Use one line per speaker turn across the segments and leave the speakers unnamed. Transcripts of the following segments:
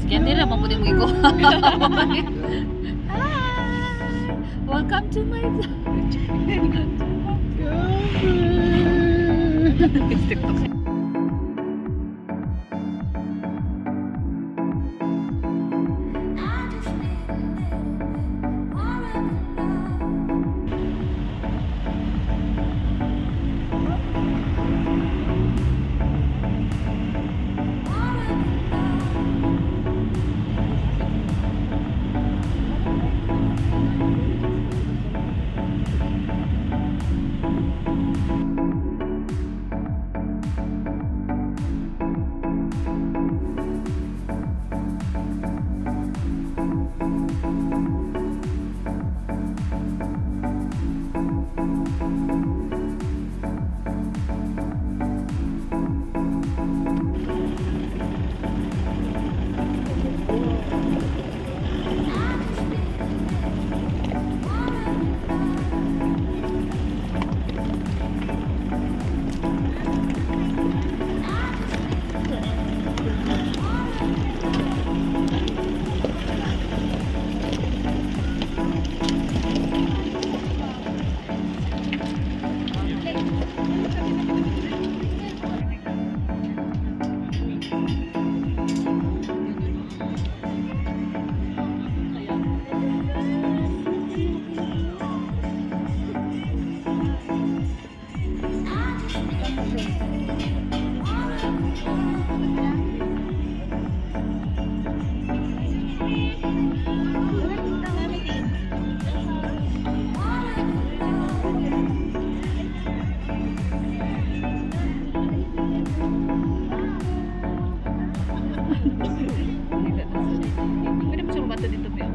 Kaya nila mabuti mo iko. Welcome to my vlog. Pwede mo siyang bato dito, Bel.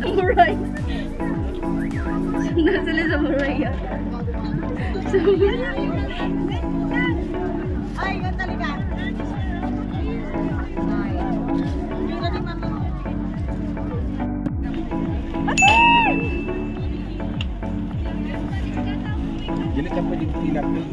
Samurai. Nasali samurai yan.
Ay, ganda liga.
Jadi siya pwedeng tilap yun.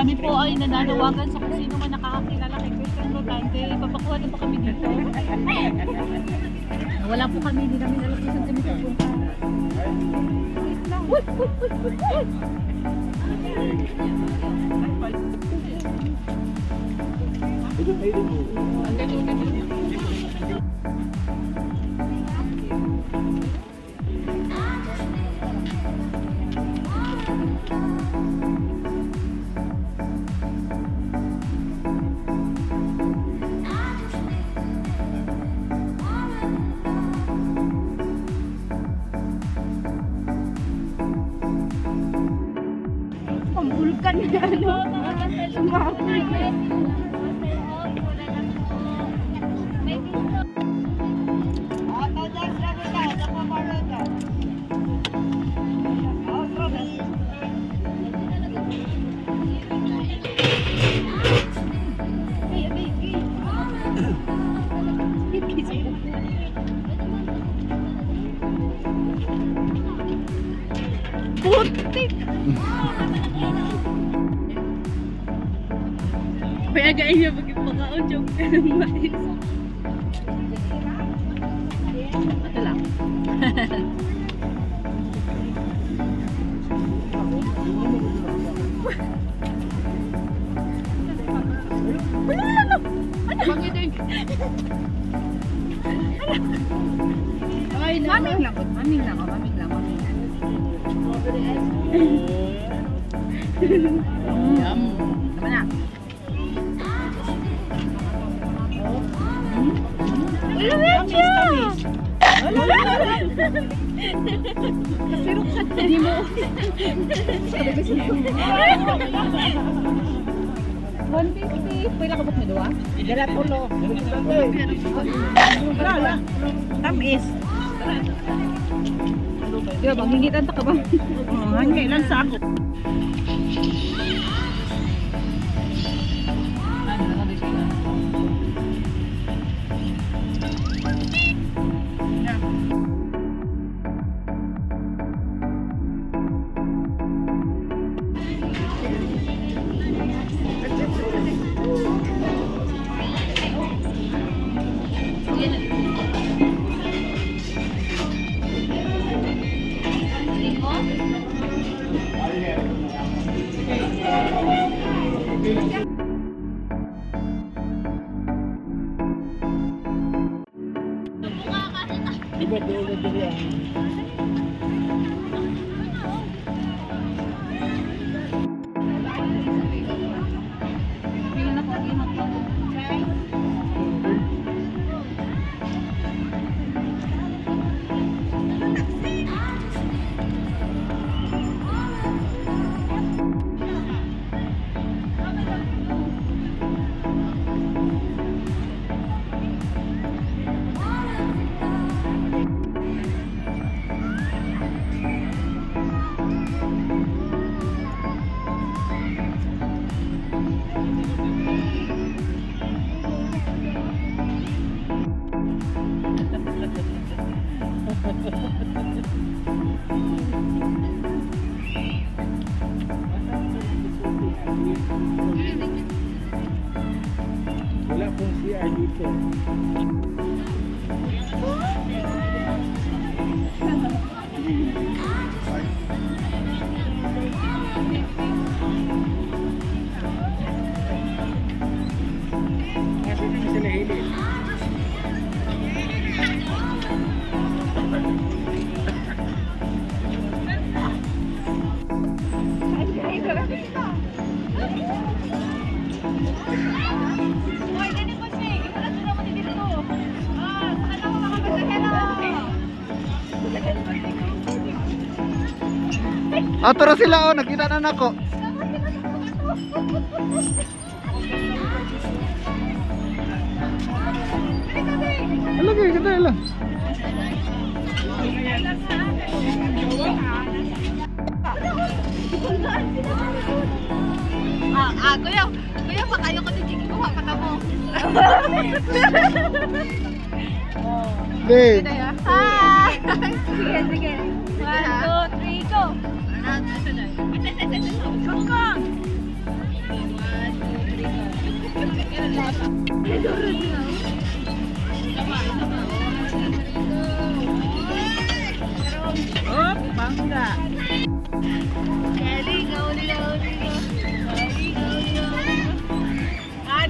Kami po ay nananawagan sa kung sino man nakakakilala kay Christian Rotante. Papakuha na po kami dito. Wala po kami, hindi namin alam kung saan kami pupunta.
Pambulkan na ano. Sumapit.
Putik! Payagain niya magipakaon, joke ka ng mais. Ito lang. Maming lang. Yum. Tama na. Pero hindi mo. 150. Pwede ka ba na doon?
Dala tulo.
Wala. Tamis.
Di ba, manghingitan ka ba?
Hangi lang sa ako.
Iba dito dito. Wala pong CR dito. Kasi hindi sila hilit.
Tara sila, oh, nakita na nako. Lagi, kita lang.
Kuya, pakayo ko din chiki ko, hapata mo.
Babe.
Hi! Sige. 1, 2, 3, go! Kangkang!
Oh, bangga.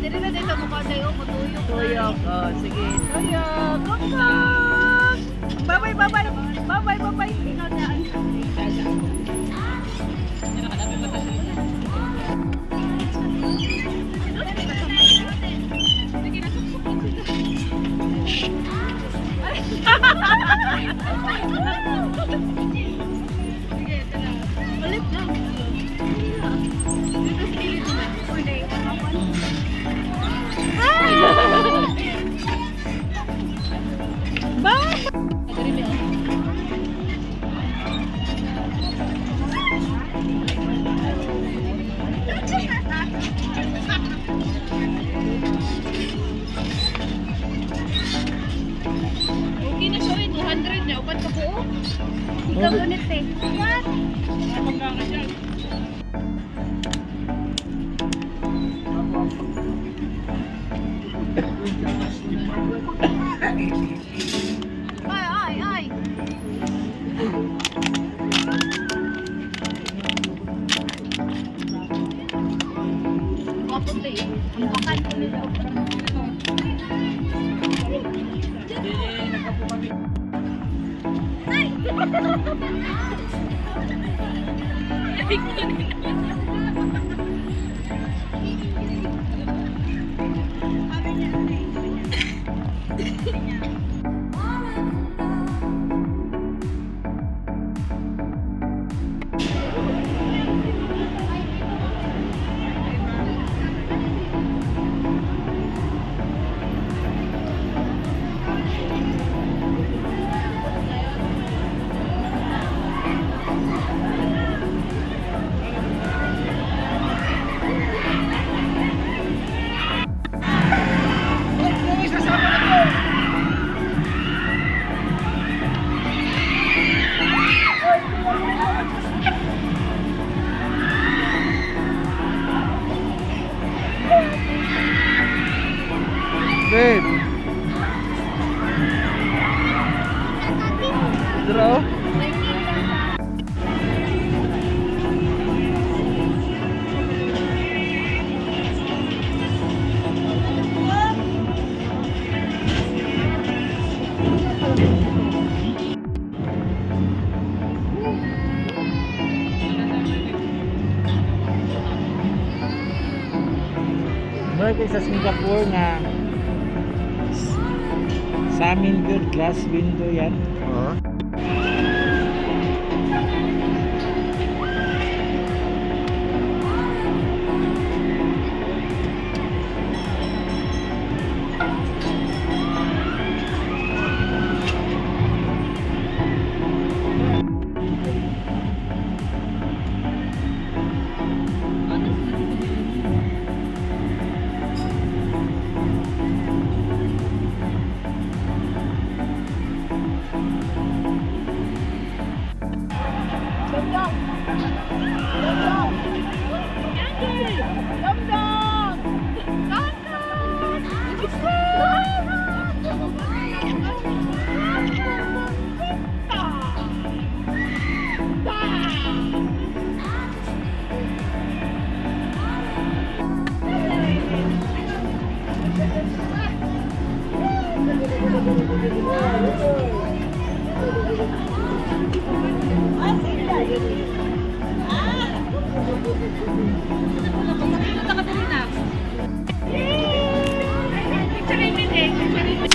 Dito na dito mukha sa'yo, matuyok.
Tuyok. Oh, sige. Tuyok. Kangkang. Bye-bye. Ikaw dyan.
Ulit lang. Dito sa kilid nila. Okay na siya, 200 niya, upan ka po. Ikaw ulit eh. What? Ay. Maputi. Ang bakan ko nila.
Babe. Draw.
Meron kayo sa Singapore nga sa amin good glass window yan.
Oo.
Picture namin eh.